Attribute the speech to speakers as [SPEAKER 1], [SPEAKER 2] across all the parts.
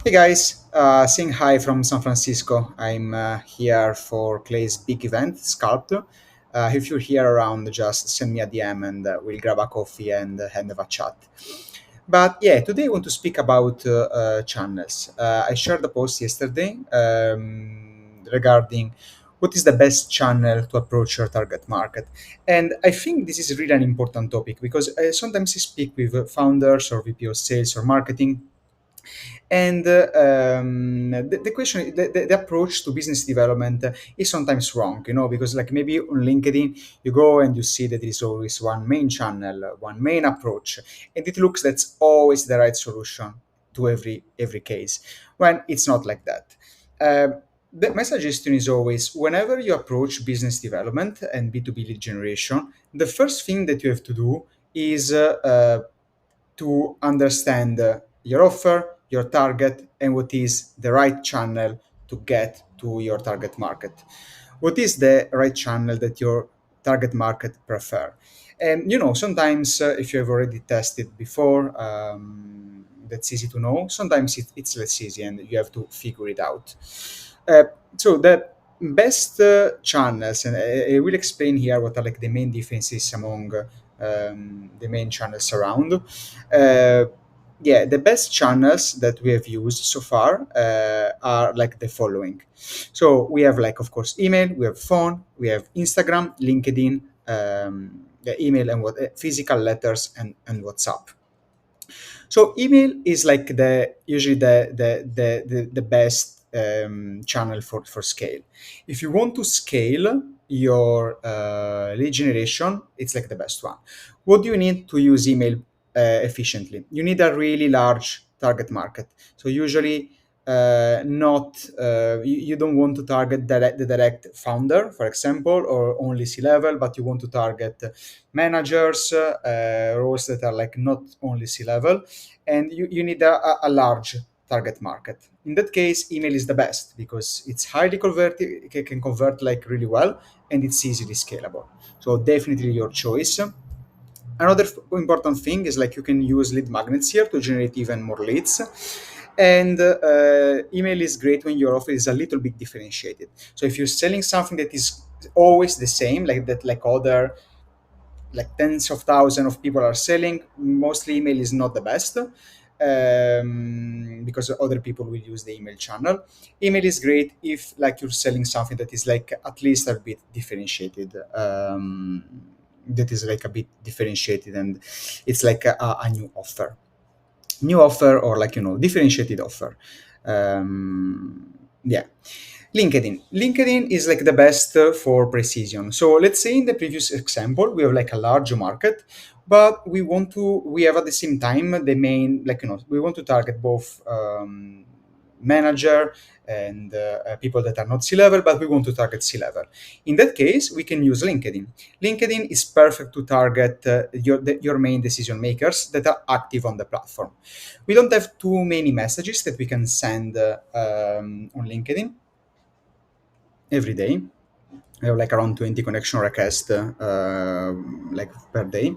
[SPEAKER 1] Hey guys, saying hi from San Francisco. I'm here for Clay's big event, Sculpt. If you're here around, just send me a DM and we'll grab a coffee and have a chat. But yeah, today I want to speak about channels. I shared a post yesterday regarding what is the best channel to approach your target market. And I think this is really an important topic because sometimes I speak with founders or VP of sales or marketing and the question, the approach to business development is sometimes wrong, because like maybe on LinkedIn, you go and you see that there is always one main channel, one main approach, and it looks that's always the right solution to every case, when it's not like that. My suggestion is always whenever you approach business development and B2B lead generation, the first thing that you have to do is to understand your offer, your target, and what is the right channel to get to your target market. What is the right channel that your target market prefer? And sometimes if you have already tested before, that's easy to know. Sometimes it's less easy, and you have to figure it out. Uh, so the best channels, and I will explain here what are like the main differences among the main channels around. Yeah, the best channels that we have used so far are like the following. So we have like, of course, email, we have phone, we have Instagram, LinkedIn, the email and what physical letters and WhatsApp. So email is like the usually the best channel for scale. If you want to scale your lead generation, it's like the best one. What do you need to use email efficiently? You need a really large target market. So usually not you don't want to target the direct founder, for example, or only C-level, but you want to target managers, roles that are like not only C-level, and you need a large target market. In that case, email is the best because it's highly converted, it can convert like really well, and it's easily scalable. So definitely your choice. Another important thing is like you can use lead magnets here to generate even more leads. And email is great when your offer is a little bit differentiated. So if you're selling something that is always the same, like that, like other like tens of thousands of people are selling, mostly email is not the best, because other people will use the email channel. Email is great if like you're selling something that is like at least a bit differentiated, that is like a bit differentiated, and it's like a new offer, or like differentiated offer. Yeah. LinkedIn is like the best for precision. So let's say in the previous example, we have like a large market, but we have at the same time the main, like, we want to target both manager and people that are not C-level, but we want to target C-level. In that case, we can use LinkedIn. LinkedIn is perfect to target your main decision makers that are active on the platform. We don't have too many messages that we can send on LinkedIn every day. I have like around 20 connection requests like per day,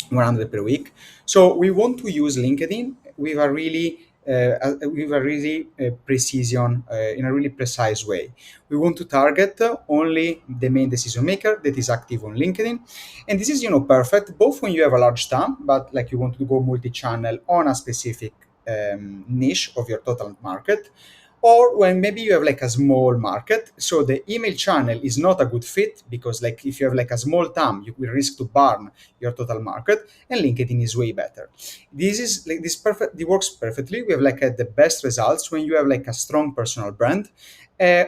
[SPEAKER 1] 100 per week. So we want to use LinkedIn with a really precision, in a really precise way. We want to target only the main decision maker that is active on LinkedIn, and this is perfect both when you have a large TAM, but like you want to go multi-channel on a specific niche of your total market, or when maybe you have like a small market, so the email channel is not a good fit because like if you have like a small TAM, you will risk to burn your total market, and LinkedIn is way better. This is like this perfect. It works perfectly. We have like the best results when you have like a strong personal brand,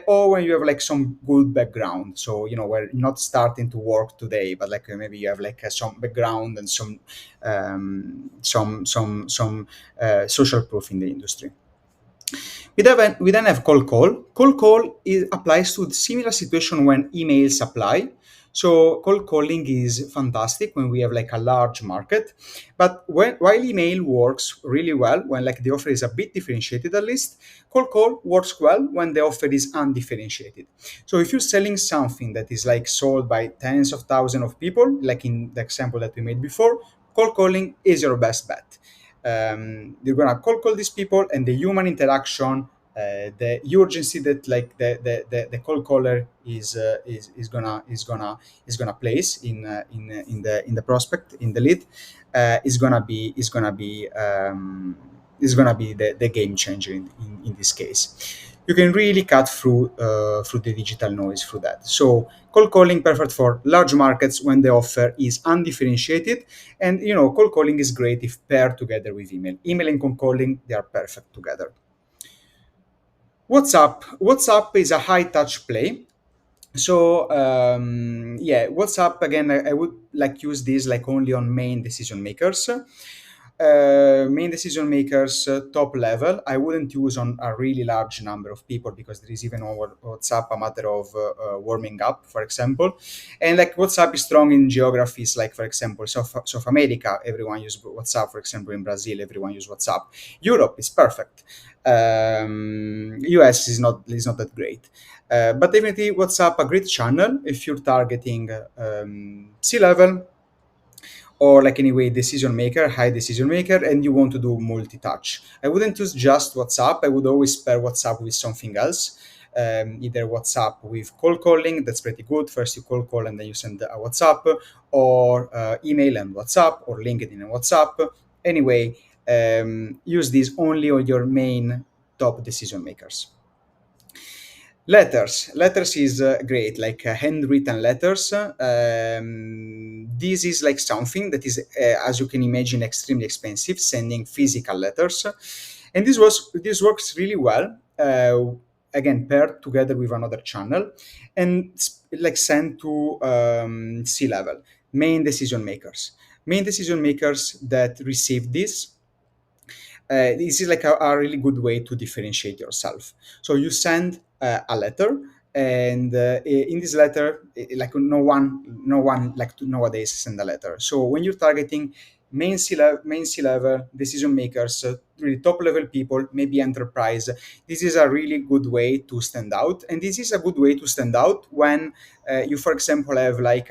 [SPEAKER 1] or when you have like some good background. So we're not starting to work today, but like maybe you have like some background and some social proof in the industry. We then have cold call. Cold call applies to the similar situation when emails apply. So cold calling is fantastic when we have like a large market, but while email works really well when like the offer is a bit differentiated, at least cold call works well when the offer is undifferentiated. So if you're selling something that is like sold by tens of thousands of people, like in the example that we made before, cold calling is your best bet. You're gonna call these people, and the human interaction, the urgency that like the cold caller is gonna place in the prospect, in the lead, is gonna be the game changer in this case. You can really cut through the digital noise through that. So cold calling perfect for large markets when the offer is undifferentiated, and cold calling is great if paired together with email. Email and cold calling, they are perfect together. WhatsApp is a high touch play. So yeah, WhatsApp again, I would like use this like only on main decision makers. Main decision makers, top level, I wouldn't use on a really large number of people, because there is even on WhatsApp a matter of warming up, for example. And like WhatsApp is strong in geographies, like for example South America, everyone use WhatsApp. For example, in Brazil, everyone use WhatsApp. Europe is perfect. US is not that great. But definitely WhatsApp a great channel if you're targeting C-level, or like anyway decision maker, high decision maker, and you want to do multi-touch. I wouldn't use just WhatsApp. I would always pair WhatsApp with something else. Either WhatsApp with cold calling, that's pretty good. First you cold call and then you send a WhatsApp, or email and WhatsApp, or LinkedIn and WhatsApp. Anyway, use this only on your main top decision makers. Letters is great, like handwritten letters. This is like something that is, as you can imagine, extremely expensive, sending physical letters. And this works really well, again paired together with another channel, and like sent to C-level, main decision makers that receive this is like a really good way to differentiate yourself. So you send a letter, and in this letter, like no one like to nowadays send a letter. So when you're targeting main C level decision makers, really top level people, maybe enterprise, this is a really good way to stand out. And this is a good way to stand out when you, for example, have like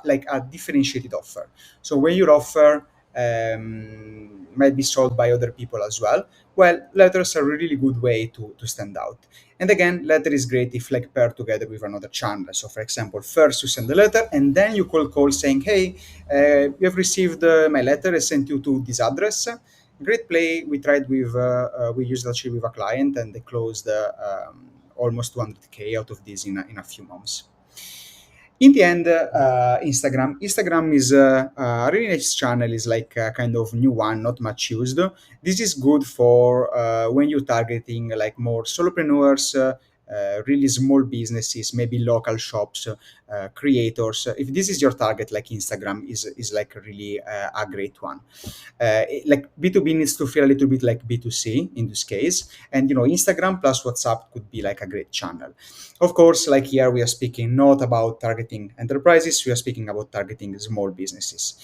[SPEAKER 1] like a differentiated offer. So when your offer might be sold by other people as well. Well, letters are a really good way to stand out. And again, letter is great if like paired together with another channel. So for example, first you send the letter, and then you call saying, hey, you have received my letter, I sent you to this address. Great play. We used actually with a client, and they closed almost 200K out of this in a few months. In the end, Instagram is a really nice channel. Is like a kind of new one, not much used. This is good for when you're targeting like more solopreneurs, really small businesses, maybe local shops, creators. If this is your target, like Instagram is like really a great one. Like B2B needs to feel a little bit like B2C in this case, and Instagram plus WhatsApp could be like a great channel. Of course, like here we are speaking not about targeting enterprises, we are speaking about targeting small businesses.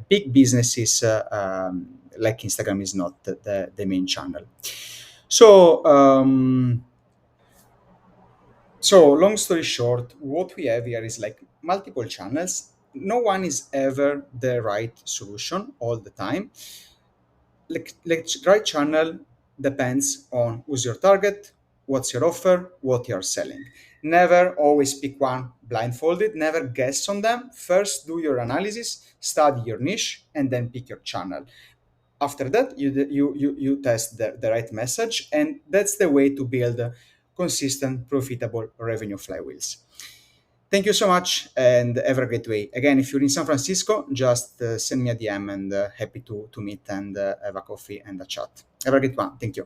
[SPEAKER 1] Big businesses, like Instagram is not the main channel. So, long story short, what we have here is like multiple channels. No one is ever the right solution all the time. Like right channel depends on who's your target, what's your offer, what you're selling. Never always pick one blindfolded, never guess on them. First do your analysis, study your niche, and then pick your channel. After that, you test the right message, and that's the way to build consistent profitable revenue flywheels. Thank you so much, and have a great way. Again, if you're in San Francisco, just send me a DM, and happy to meet and have a coffee and a chat. Have a great one. Thank you.